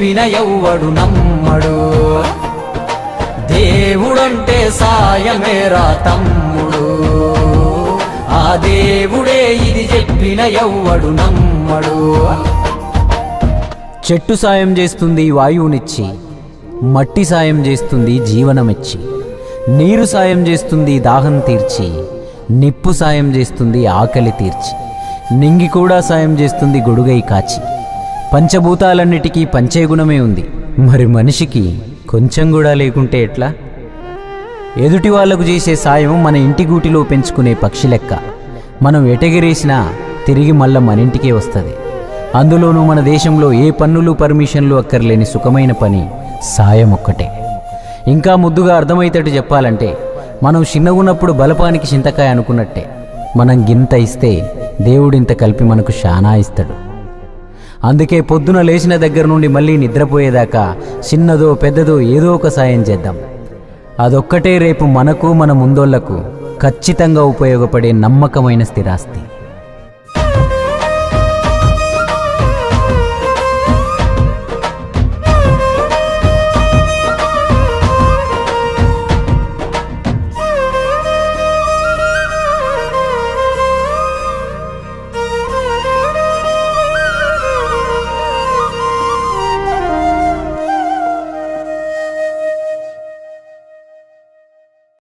చెప్పిన ఎవ్వడు నమ్మడు. దేవుడంటే సాయమేరా తమ్ముడు, ఆ దేవుడే ఇది చెప్పిన ఎవ్వడు నమ్మడు. చెట్టు సాయం చేస్తుంది వాయువునిచ్చి, మట్టి సాయం చేస్తుంది జీవనమిచ్చి, నీరు సాయం చేస్తుంది దాహం తీర్చి, నిప్పు సాయం చేస్తుంది ఆకలి తీర్చి, నింగి కూడా సాయం చేస్తుంది గొడుగై కాచి. పంచభూతాలన్నిటికీ పంచే గుణమే ఉంది, మరి మనిషికి కొంచెం కూడా లేకుంటే ఎట్లా? ఎదుటి వాళ్లకు చేసే సాయం మన ఇంటి గూటిలో పెంచుకునే పక్షి లెక్క. మనం ఎటగిరేసినా తిరిగి మళ్ళా మన ఇంటికే వస్తుంది. అందులోనూ మన దేశంలో ఏ పన్నులు పర్మిషన్లు అక్కర్లేని సుఖమైన పని సాయం ఒక్కటే. ఇంకా ముద్దుగా అర్థమయ్యేటట్టు చెప్పాలంటే, మనం చిన్నగున్నప్పుడు బలపానికి చింతకాయ అనుకున్నట్టే, మనం గింత ఇస్తే దేవుడింత కలిపి మనకు శానా ఇస్తాడు. అందుకే పొద్దున లేచిన దగ్గర నుండి మళ్ళీ నిద్రపోయేదాకా చిన్నదో పెద్దదో ఏదో ఒక సాయం చేద్దాం. అదొక్కటే రేపు మనకు మన ముందోళ్లకు ఖచ్చితంగా ఉపయోగపడే నమ్మకమైన స్థిరాస్తి.